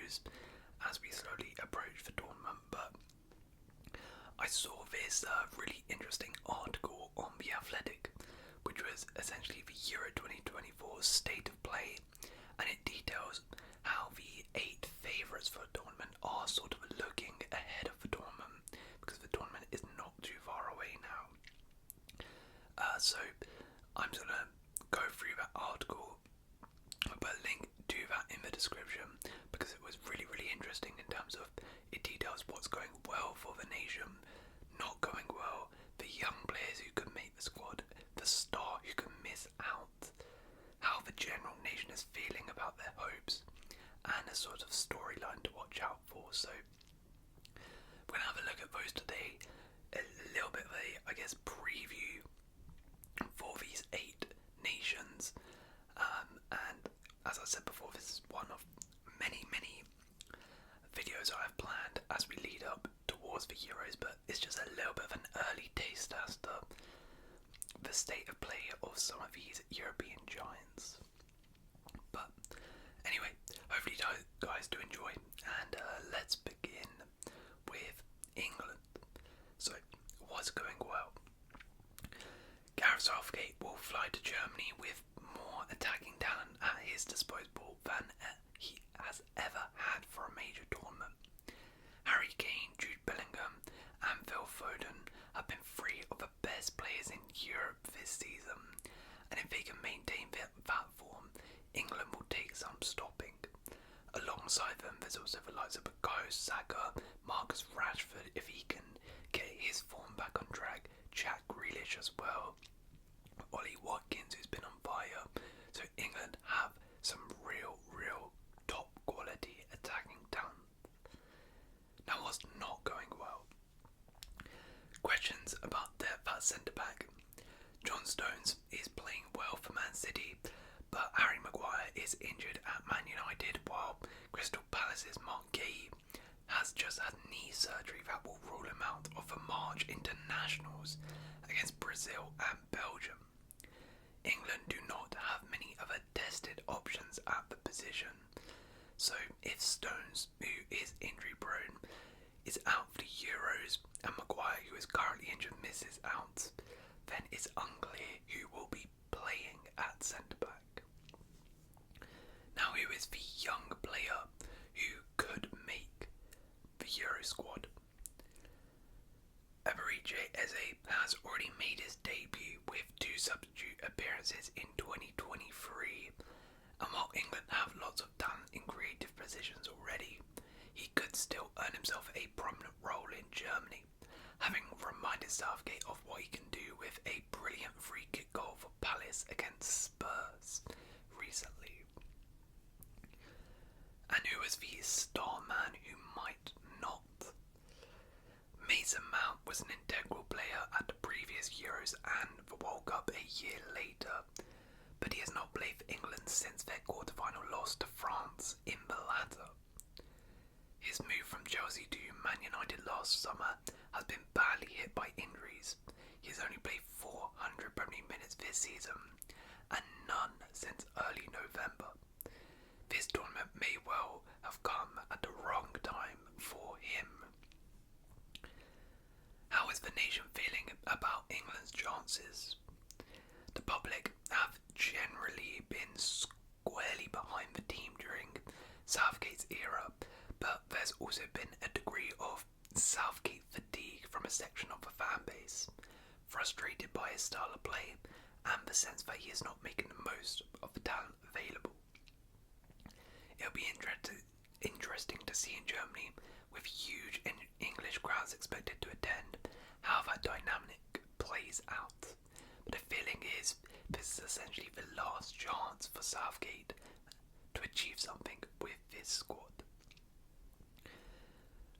Euros as we slowly approach the tournament, but I saw this really interesting article on The Athletic, which was essentially the Euro 2024 state of play, and it details how the 8 favourites for the tournament are sort of looking ahead of the tournament, because the tournament is not too far away now. So I'm just going to go through that article. I'll put a link to that in the description, because it was really, really interesting in terms of it details what's going well for the nation, not going well, the young players who could make the squad, the star who can miss out, how the general nation is feeling about their hopes, and a sort of storyline to watch out for. So we're going to have a look at those today, a little bit of a, I guess, preview for these 8 nations, and as I said before, this is one of many videos I have planned as we lead up towards the Euros, but it's just a little bit of an early taste as to the state of play of some of these European giants. But anyway, hopefully you guys do enjoy, and let's begin with England. So, what's going well? Gareth Southgate will fly to Germany with more attacking talent at his disposal than he has ever had for a major tournament. Harry Kane, Jude Bellingham and Phil Foden have been 3 of the best players in Europe this season, and if they can maintain that form, England will take some stopping. Alongside them, there's also the likes of Bukayo Saka, Marcus Rashford if he can get his form back on track, Jack Grealish as well, Ollie Watkins who's been on fire. So England have some real top quality attacking talent. Now what's not going well? Questions about depth at centre back. John Stones is playing well for Man City, but Harry Maguire is injured at Man United, while Crystal Palace's Mark Gay has just had knee surgery that will rule him out of the March internationals against Brazil and Belgium. England do not have many other tested options at the position, so if Stones, who is injury prone, is out for the Euros and Maguire, who is currently injured, misses out, then it's unclear who will be playing at centre back. Now, who is the young player who could make the Euro squad? Eberechi Eze has already made his debut with 2 substitute appearances in 2023, and while England have lots of talent in creative positions already, he could still earn himself a prominent role in Germany, having reminded Southgate of what he can do with a brilliant free kick goal for Palace against Spurs recently. And who was the star man who might not? Mason Mount was an integral player at the previous Euros and the World Cup a year later, but he has not played for England since their quarter-final loss to France in the latter. His move from Chelsea to Man United last summer has been badly hit by injuries. He has only played 400 Premier minutes this season, and none since early November. This tournament may well have come at the wrong time for him. How is the nation feeling about England's chances? The public have generally been squarely behind the team during Southgate's era, but there's also been a degree of Southgate fatigue from a section of the fan base, frustrated by his style of play and the sense that he is not making the most of the talent available. It'll be interesting to see in Germany, with huge English crowds expected to attend, how that dynamic plays out. But the feeling is this is essentially the last chance for Southgate to achieve something with this squad.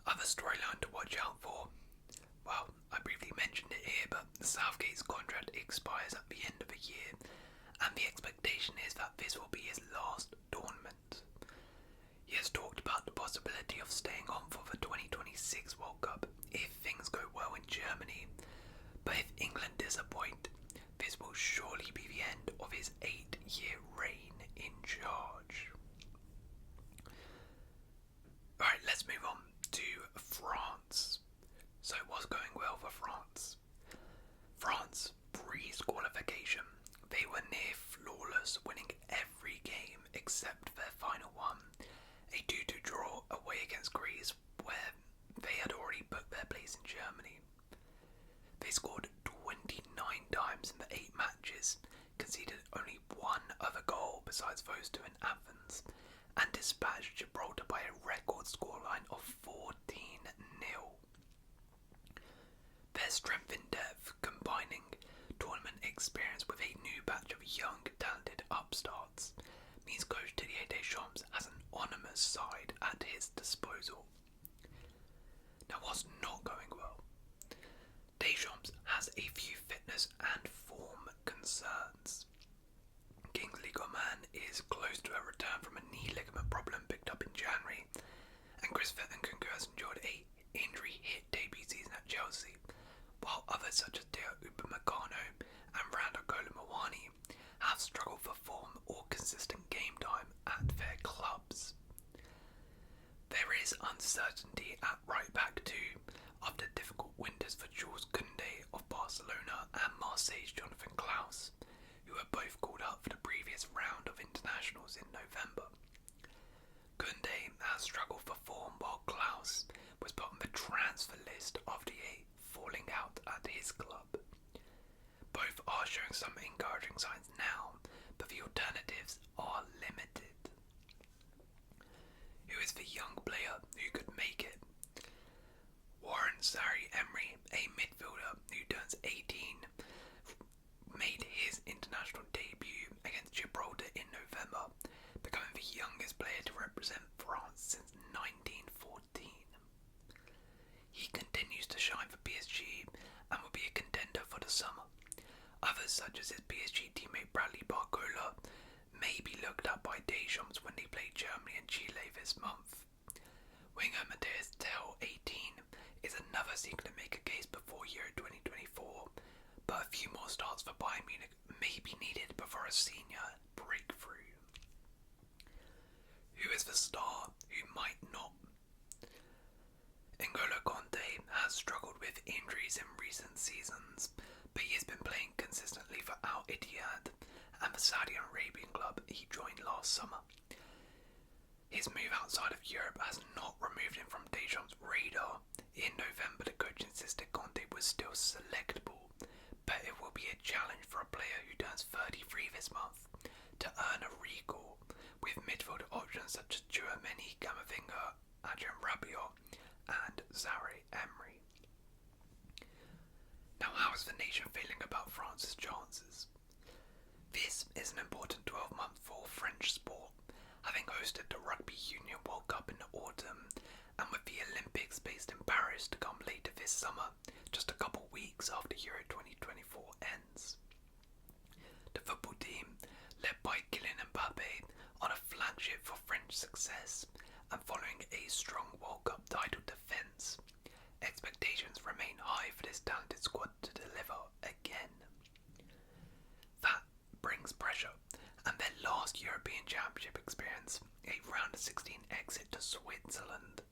Other storyline to watch out for. Well, I briefly mentioned it here, but Southgate's contract expires at the end of the year, and the expectation is that this will be his last tournament. He has talked about the possibility of staying on for the 2026 World Cup if things go well in Germany, but if England disappoint, this will surely be the end of his 8-year reign in charge. away against Greece, where they had already booked their place in Germany. They scored 29 times in the 8 matches, conceded only one other goal besides those 2 in Athens, and dispatched Gibraltar by a record scoreline of 14-0. Their strength in depth, combining tournament experience with a new batch of young, talented upstarts, means coach Didier Deschamps has an autonomous side at his disposal. Now, what's not going well? Deschamps has a few fitness and form concerns. Kingsley Coman is close to a return from a knee ligament problem picked up in January, and Christopher Nkunku has enjoyed a injury-hit debut season at Chelsea, while others such as Deo Upamecano and Randa Kolomawani have struggled for form or consistent game time at their clubs. There is uncertainty at right back too, after difficult winters for Jules Koundé of Barcelona and Marseille's Jonathan Klaus, who were both called up for the previous round of internationals in November. Koundé has struggled for form, while Klaus was put on the transfer list after a falling out at his club. Both are showing some encouraging signs now, but the alternatives are limited. Who is the young player who could make it? Warren Zaïre-Emery, a midfielder who turns 18, made his international debut against Gibraltar in November, becoming the youngest player to represent France since 1914. He continues to shine for PSG and will be a contender for the summer. Others, such as his PSG teammate Bradley Barcola, may be looked at by Deschamps when they play Germany and Chile this month. Winger Matthias Tel, 18, is another seeker to make a case before Euro 2024, but a few more starts for Bayern Munich may be needed before a senior breakthrough. Who is the star who might not? N'Golo Kanté has struggled with injuries in recent seasons, but he has been playing consistently for Al Ittihad and the Saudi Arabian club he joined last summer. His move outside of Europe has not removed him from Deschamps' radar. In November, the coach insisted Kanté was still selectable, but it will be a challenge for a player who turns 33 this month to earn a recall, with midfield options such as Tchouameni, Camavinga, Adrien Rabiot, and Zaïre-Emery. Now, how is the nation feeling about France's chances? This is an important 12-month for French sport, having hosted the Rugby Union World Cup in the autumn, and with the Olympics based in Paris to come later this summer, just a couple weeks after Euro 2024 ends. The football team, led by Kylian Mbappe, are a flagship for French success, and following a strong World Cup title defence, expectations remain high for this talented squad to deliver again. That brings pressure, and their last European Championship experience, a round of 16 exit to Switzerland,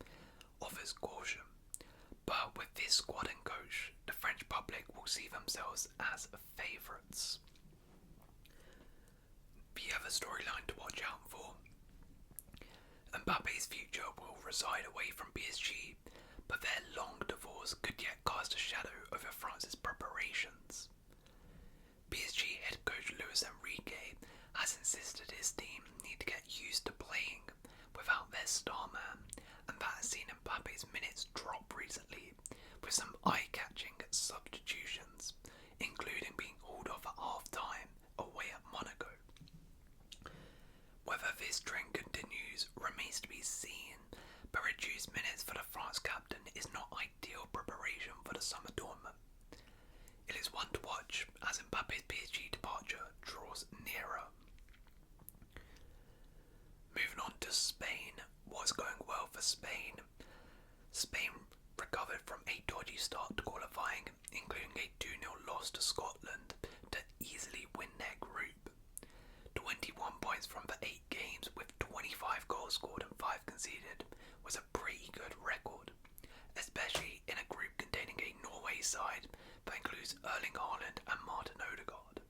offers caution. But with this squad and coach, the French public will see themselves as favourites. The other storyline to watch out for: Mbappe's future will reside away from PSG, but their long divorce could yet cast a shadow over France's preparations. PSG head coach Luis Enrique has insisted his team need to get used to playing without their star man, and that has seen Mbappe's minutes drop recently, with some eye-catching substitutions, including being hauled off at half-time away at Monaco. Whether this trend continues remains to be seen, but reduced minutes for the France captain is not ideal preparation for the summer tournament. It is one to watch as Mbappe's PSG departure draws nearer. Moving on to Spain, what's going well for Spain? Spain recovered from a dodgy start to qualifying, including a 2-0 loss to Scotland, to easily win their group. 21 points from the 8 games, with 25 goals scored and 5 conceded, was a pretty good record, especially in a group containing a Norway side that includes Erling Haaland and Martin Odegaard.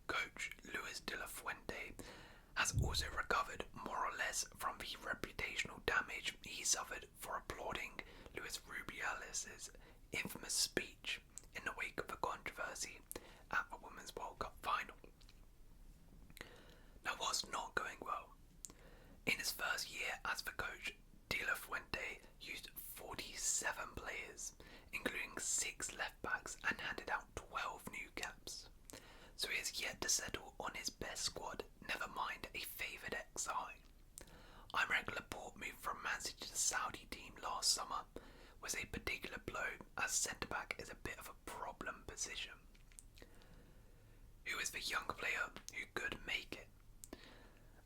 Coach Luis de la Fuente has has also recovered more or less from the reputational damage he suffered for applauding Luis Rubiales' infamous speech in the wake of the controversy at the Women's World Cup final. Now, what's not going well? In his first year as the coach, De La Fuente used 47 players, including 6 left-backs, and handed out 12 new caps. So he has yet to settle on his best squad, never mind a favoured ex-side. Aymeric Laporte moved from Man City to the Saudi team last summer was a particular blow, as centre-back is a bit of a problem position. Who is the young player who could make it?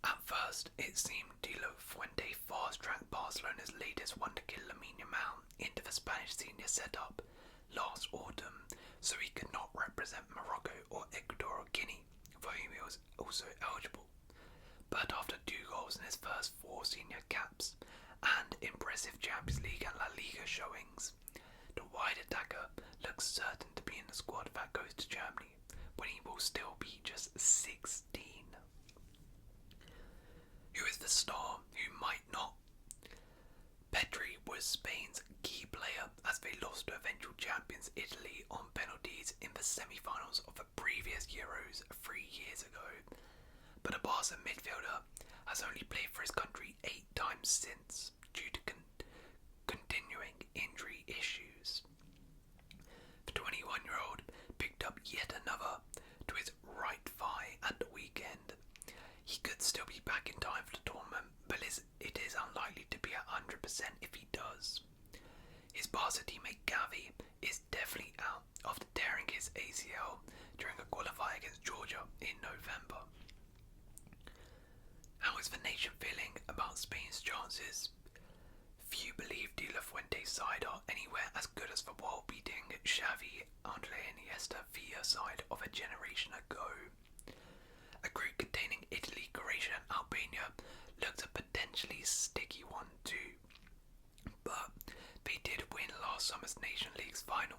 At first, it seemed De La Fuente fast-tracked Barcelona's latest wonder-kid Lamine Yamal into the Spanish senior setup last autumn, so he could not represent Morocco or Ecuador or Guinea, for whom he was also eligible. But after 2 goals in his first 4 senior caps and impressive Champions League and La Liga showings, the wide attacker looks certain to be in the squad that goes to Germany, when he will still be just 16. Who is the star who might not? Pedri was Spain's key player as they lost to eventual champions Italy on penalties in the semi-finals of the previous Euros 3 years ago. But the Barca midfielder has only played for his country 8 times since, due to continuing injury issues. The 21-year-old picked up yet another to his right thigh at the weekend. He could still be back in time for the tournament, but it is unlikely to be at 100% if he does. His Barca teammate Gavi is definitely out after tearing his ACL during a qualifier against Georgia in November. How is the nation feeling about Spain's chances? Few believe De La Fuente's side are anywhere as good as the world-beating Xavi, Andre Iniesta Villa side of a generation ago. A group containing Italy, Croatia and Albania looks a potentially sticky one too. But they did win last summer's Nation League's final,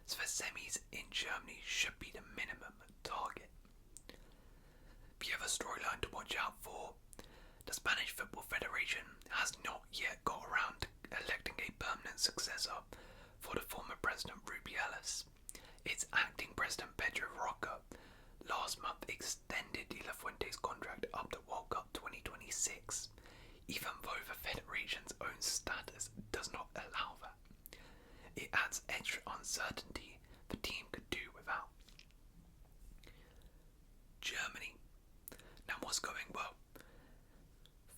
so the semis in Germany should be the minimum target. The other storyline to watch out for: the Spanish Football Federation has not yet got around to electing a permanent successor for the former president Rubiales. Its acting president Pedro Roca last month extended De La Fuente's contract up to World Cup 2026, even though the federation's own status does not allow that. It adds extra uncertainty the team could do without. Germany. Now, what's going well?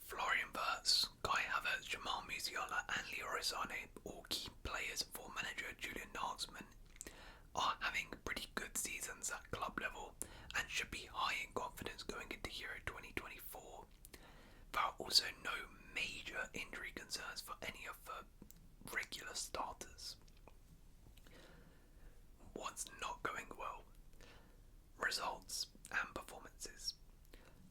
Florian Wirtz, Kai Havertz, Jamal Musiala and Leroy Sané, all key players for manager Julian Nagelsmann, are having pretty good seasons at club level and should be high in confidence going into Euro 2024. There are also no major injury concerns for any of the regular starters. What's not going well? Results and performances.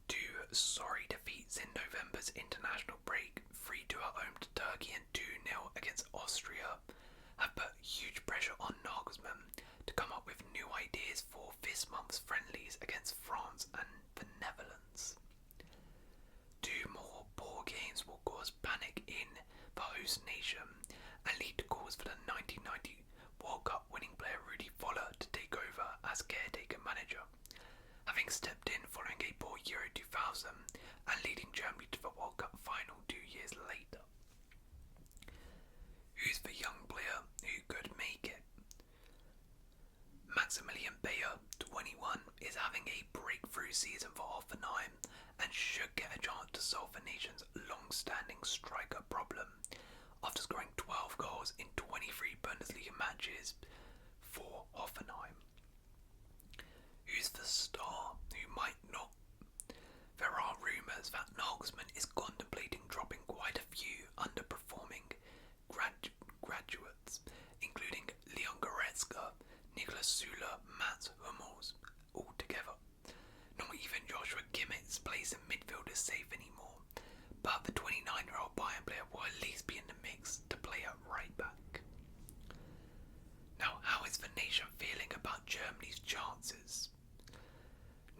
2 sorry defeats in November's international break, 3-2 at home to Turkey and 2-0 against Austria, have put huge pressure on Nagelsmann to come up with new ideas for this month's friendlies against France and the Netherlands. 2 more poor games will cause panic in the host nation and lead to calls for the 1990 World Cup winning player Rudi Völler to take over as caretaker manager, having stepped in following a poor Euro 2000 and leading Germany to the World Cup final 2 years later. Who's the young player who could make it? Maximilian Bayer, 21, is having a breakthrough season for Hoffenheim and should get a chance to solve the nation's long-standing striker problem after scoring 12 goals in 23 Bundesliga matches for Hoffenheim. Who's the star who might not? There are rumours that Nagelsmann is contemplating dropping quite a few underperforming graduates, including Leon Goretzka, Niklas Süle, Mats Hummels, all together. Not even Joshua Kimmitt's place in midfield is safe anymore, but the 29-year-old Bayern player will at least be in the mix to play at right back. Now, how is the nation feeling about Germany's chances?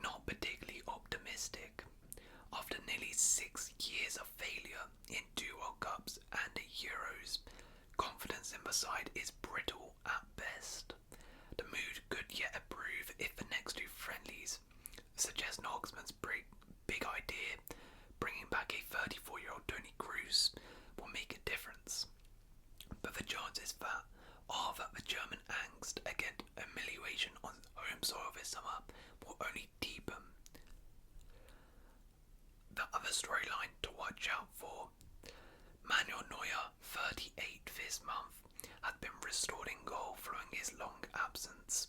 Not particularly optimistic. After restored in goal following his long absence.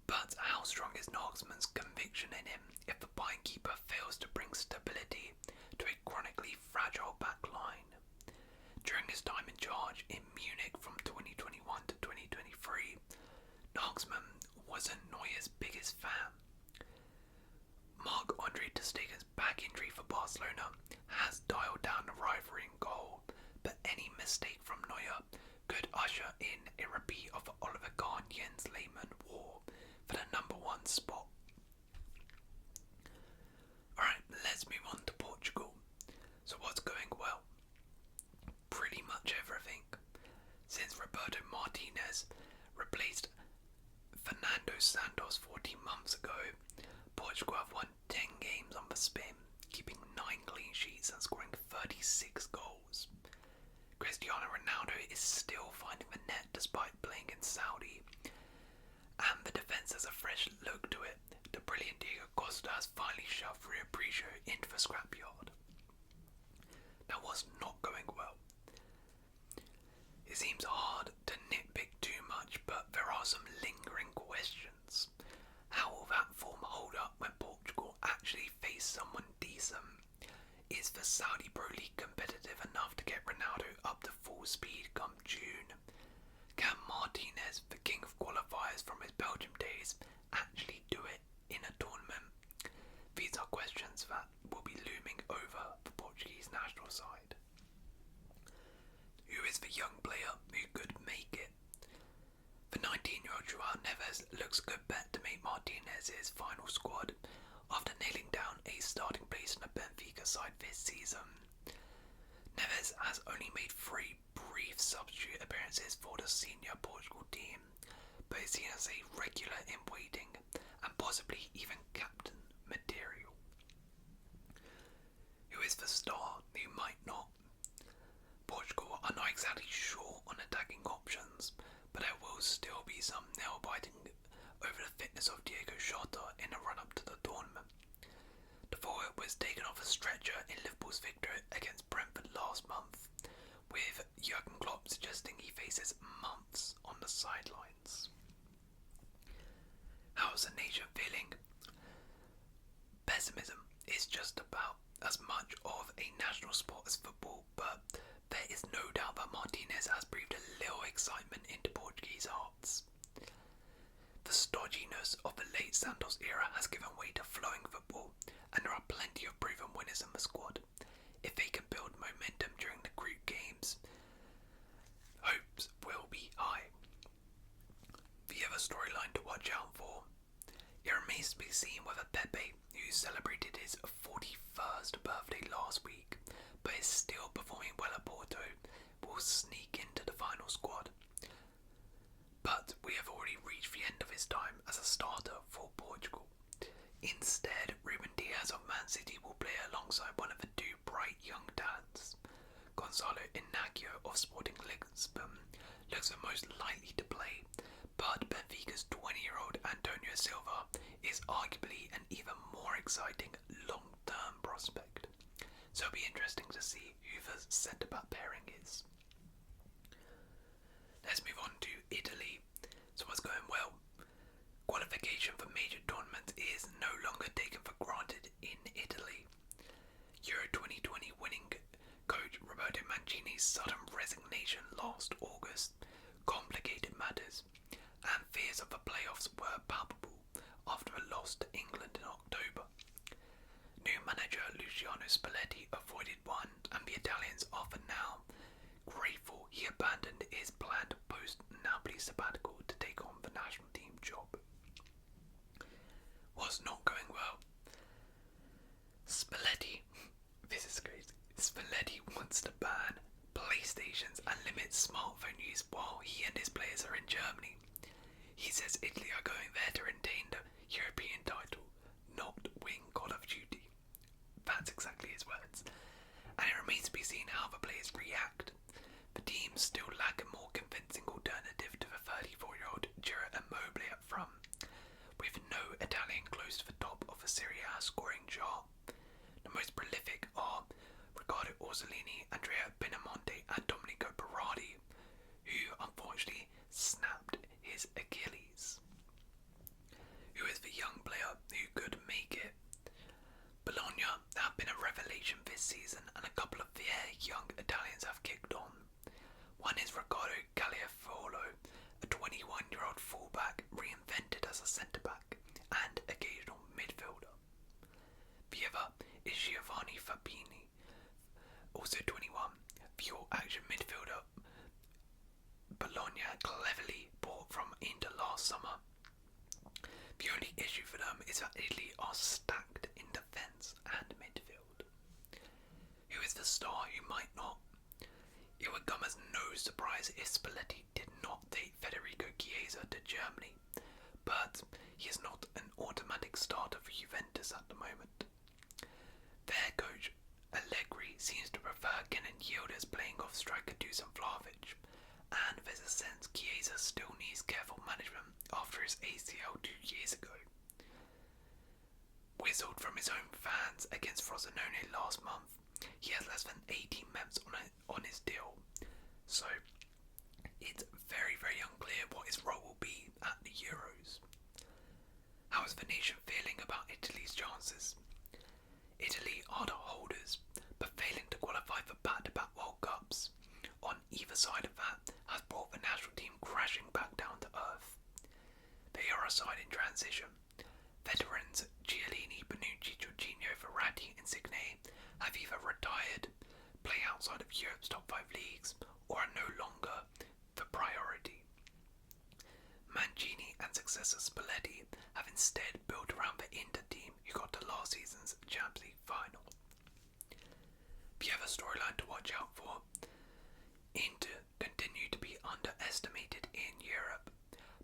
But how strong is Nagelsmann's conviction in him if the Bayern-keeper fails to bring stability to a chronically fragile back line? During his time in charge in Munich from 2021 to 2023, Nagelsmann wasn't Neuer's biggest fan. Marc-Andre ter Stegen's back injury for Barcelona has dialed down the rivalry in goal, but any mistake from Neuer could usher in a repeat of the Oliver Kahn-Jens Lehmann war for the number 1 spot. Alright, let's move on to Portugal. So what's going well? Pretty much everything. Since Roberto Martinez replaced Fernando Santos 14 months ago, Portugal have won 10 games on the spin, keeping 9 clean sheets and scoring 36 goals. Cristiano Ronaldo is still finding the net despite playing in Saudi, and the defence has a fresh look to it. The brilliant Diego Costa has finally shoved Rio Prijo into the scrapyard. That was not going well. It seems hard to nitpick too much, but there are some lingering questions. How will that form hold up when Portugal actually face someone decent? Is the Saudi Pro League competitive enough to get Ronaldo up to full speed come June? Can Martinez, the king of qualifiers from his Belgium days, actually do it in a tournament? These are questions that will be looming over the Portuguese national side. Who is the young player who could make it? The 19-year-old Joao Neves looks a good bet to make Martinez's final squad after nailing down a starting place in the Benfica side this season. Neves has only made 3 brief substitute appearances for the senior Portugal team, but is seen as a regular in waiting and possibly even captain material. Who is the star who might not? Portugal are not exactly sure on attacking options, but there will still be some nail-biting over the fitness of Diego Jota in the run-up to the tournament. The forward was taken off a stretcher in Liverpool's victory against Brentford last month, with Jurgen Klopp suggesting he faces months on the sidelines. How's the nation feeling? Pessimism is just about as much of a national sport as football, but there is no doubt that Martinez has breathed a little excitement into Portuguese hearts. The stodginess of the late Santos era has given way to flowing football, and there are plenty of proven winners in the squad. If they can build momentum during the group games, hopes will be high. The other storyline to watch out for: it remains to be seen whether Pepe, who celebrated his 41st birthday last week but is still performing well at Porto, will sneak into the final squad. But we have already reached the end of his time as a starter for Portugal. Instead, Ruben Dias of Man City will play alongside one of the 2 bright young talents. Gonzalo Inácio of Sporting Lisbon looks the most likely to play, but Benfica's 20-year-old Antonio Silva is arguably an even more exciting long-term prospect. So it'll be interesting to see who the centre-back pairing is. Let's move on to Italy. So what's going well? Qualification for major tournaments is no longer taken for granted in Italy. Euro 2020 winning coach Roberto Mancini's sudden resignation last August complicated matters, and fears of the playoffs were palpable after a loss to England in October. New manager Luciano Spalletti avoided one, and the Italians are for now grateful he abandoned his planned post-Napoli sabbatical to take on the national team job. Was not going well. Spalletti wants to ban PlayStations and limit smartphone use while he and his players are in Germany. He says Italy are going there to retain the European title, not win Call of Duty. That's exactly his words. And it remains to be seen how the players react. The team still lack a more convincing alternative to the 34-year-old Ciro Immobile up front, with no Italian close to the top of the Serie A scoring chart. The most prolific are Riccardo Orsolini, Andrea Pinamonti and Domenico Berardi, who unfortunately The only issue for them is that Italy are stacked in defence and midfield. Who is the star who might not? It would come as no surprise if Spalletti did not take Federico Chiesa to Germany, but he is not an automatic starter for Juventus at the moment. Their coach, Allegri, seems to prefer Kenan Yildiz playing off striker Dusan Vlahovic, and there's a sense Chiesa still needs careful management after his ACL 2 years ago. Whistled from his own fans against Frosinone last month, he has less than 18 months on his deal, so it's very, very unclear what his role will be at the Euros. How is the nation feeling about Italy's chances? Italy are the holders, but failing to qualify for back-to-back World Cups on either side of that has brought the national team crashing back down to earth. They are a side in transition. Veterans Chiellini, Bonucci, Jorginho, Verratti, and Insigne have either retired, play outside of Europe's top 5 leagues, or are no longer the priority. Mancini and successor Spalletti have instead built around the Inter team who got to last season's Champions League final. The other storyline to watch out for: Inter continue to be underestimated in Europe.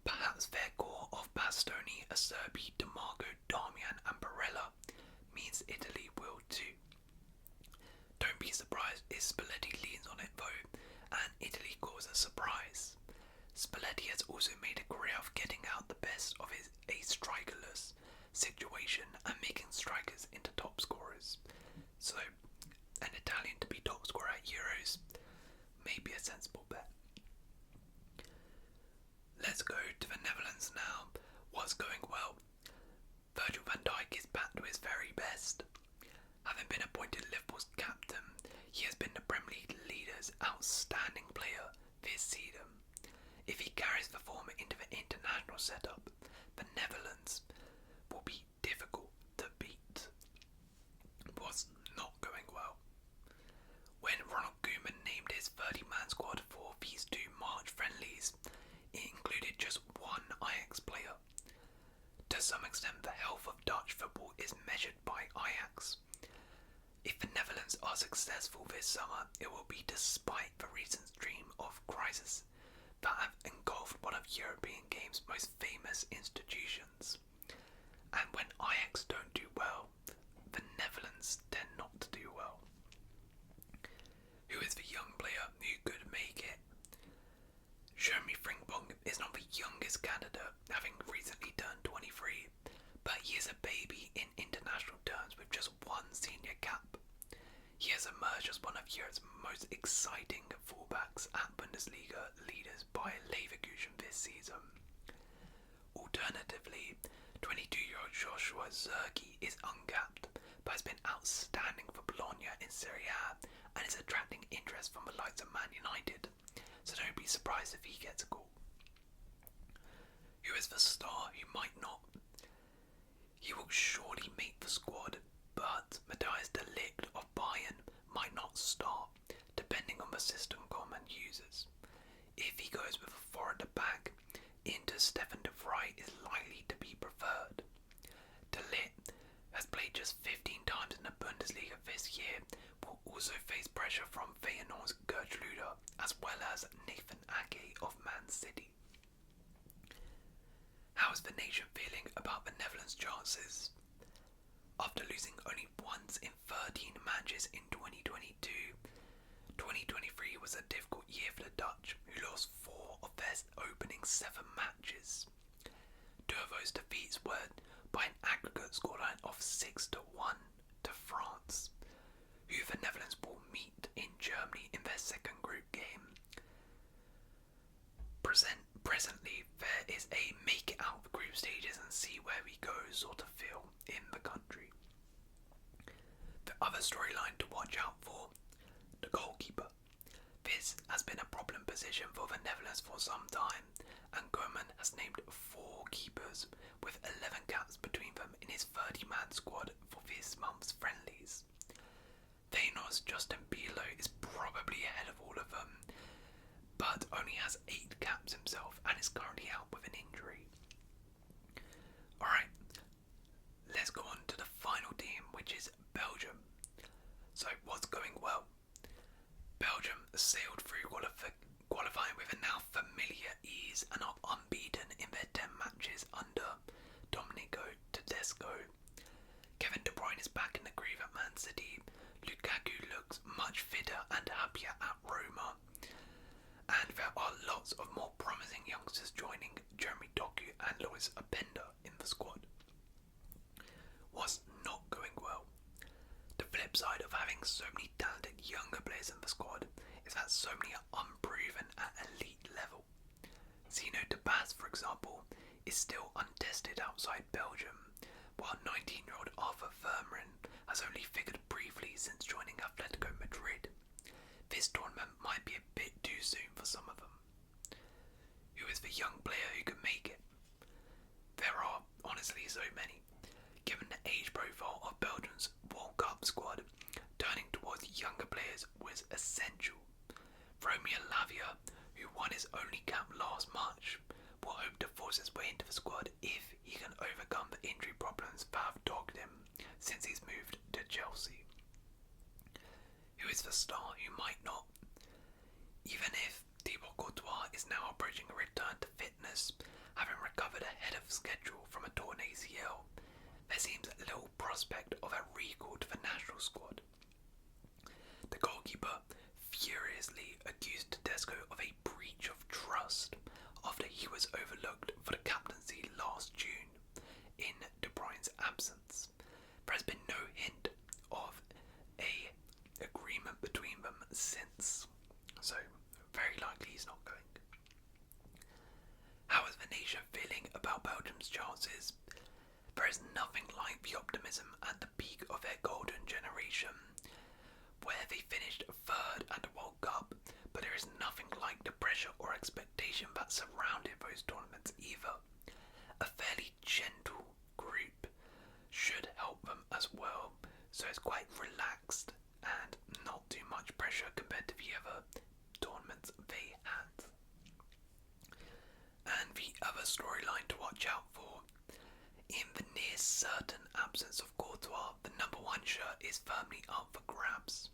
Perhaps their core of Bastoni, Acerbi, DeMarco, Darmian and Barella means Italy will too. Don't be surprised if Spalletti leans on it though, and Italy causes a surprise. Spalletti has also made a career of getting out the best of a strikerless situation and making strikers into top scorers. So, an Italian to be top scorer at Euros may be a sensible bet. Let's go to the Netherlands now. What's going well? Virgil van Dijk is back to his very best. Having been appointed Liverpool's captain, he has been the Premier League leader's outstanding player this season. If he carries the form into the international setup, the Netherlands will be difficult to beat. What's not going well? When Ronald Koeman named his 30-man squad for these 2 March friendlies, it included just one Ajax player. To some extent, the health of Dutch football is measured by Ajax. If the Netherlands are successful this summer, it will be despite the recent stream of crises that have engulfed one of European game's most famous institutions. And when Ajax don't do well, the Netherlands tend not to do well. Who is the young player who could make it? Jeremy Frimpong is not the youngest candidate, having recently turned 23, but he is a baby in international terms with just one senior cap. He has emerged as one of Europe's most exciting fullbacks at Bundesliga leaders by Leverkusen this season. Alternatively, 22-year-old Joshua Zirkzee is uncapped, but has been outstanding for Bologna in Serie A and is attracting interest from the likes of Man United, so don't be surprised if he gets a call. Who is the star who might not? He will surely make the squad, but Matthijs de Ligt of Bayern might not start, depending on the system Koeman uses. If he goes with a 4 at the back, Inter Stefan de Vrij is likely to be preferred. De Ligt has played just 15 times in the Bundesliga this year, will also face pressure from Feyenoord's Gert Luder, as well as Nathan Ake of Man City. How is the nation feeling about the Netherlands' chances? After losing only once in 13 matches in 2022, 2023 was a difficult year for the Dutch, who lost 4 of their opening 7 matches. 2 of those defeats were by an aggregate scoreline of 6-1 to France, who the Netherlands will meet in Germany in their second group game. Presently, there is a make it out of the group stages and see where we go sort of feel in the country. The other storyline to watch out for: the goalkeeper. This has been a problem position for the Netherlands for some time, and Koeman has named 4 keepers with 11 caps between them in his 30-man squad for this month's friendlies. Feyenoord's Justin Bijlo is probably ahead of all of them, but only has 8 caps himself and is currently out with an injury. Alright, let's go on to the final team, which is Belgium. So, what's going well? Belgium sailed through qualifying with a now familiar ease and are unbeaten in their 10 matches under Domenico Tedesco. Kevin De Bruyne is back in the groove at Man City. Lukaku looks much fitter and happier at Roma. And there are lots of more promising youngsters joining Jeremy Doku and Lois Openda in the squad. What's not going well? The flip side of having so many talented younger players in the squad is that so many are unproven at elite level. Zeno de Bas, for example, is still untested outside Belgium, while 19-year-old Arthur Vermeeren has only figured briefly since joining Atletico Madrid. This tournament might be a bit too soon for some of them. Who is the young player who could make it? There are honestly so many. Given the age profile of Belgium's World Cup squad, turning towards younger players was essential. Romeo Lavia, who won his only cap last March, will hope to force his way into the squad if he can overcome the injury problems that have dogged him since he's moved to Chelsea. Who is the star who might not? Even if Thibaut Courtois is now approaching a return to fitness, having recovered ahead of schedule from a torn ACL, there seems little prospect of a recall to the national squad. The goalkeeper furiously accused Tedesco of a breach of trust after he was overlooked for the captaincy last June in De Bruyne's absence. There has been no hint of a agreement between them since, so very likely he's not going. How is the nation feeling about Belgium's chances? There is nothing like the optimism at the peak of their golden generation, where they finished third at the World Cup, but there is nothing like the pressure or expectation that surrounded those tournaments either. A fairly gentle group should help them as well, so it's quite relaxed and not too much pressure compared to the other tournaments they had. And the other storyline to watch out for: in the near certain absence of Courtois, the number 1 shirt is firmly up for grabs.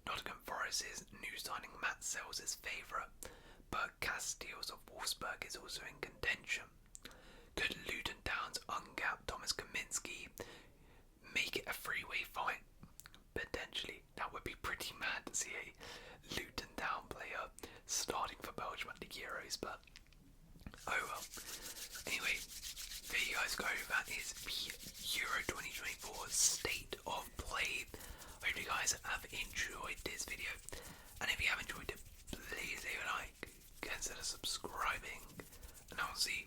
Nottingham Forest's new signing Matt Sells is favourite, but Casteels of Wolfsburg is also in contention. Could Luton Town's uncapped Thomas Kaminski make it a three-way fight? Potentially. That would be pretty mad to see a Luton Town player starting for Belgium at the Euros, but oh well. Anyway, there you guys go. That is the Euro 2024 state of play. Hope you guys have enjoyed this video, and if you have enjoyed it, please leave a like, consider subscribing, and I'll see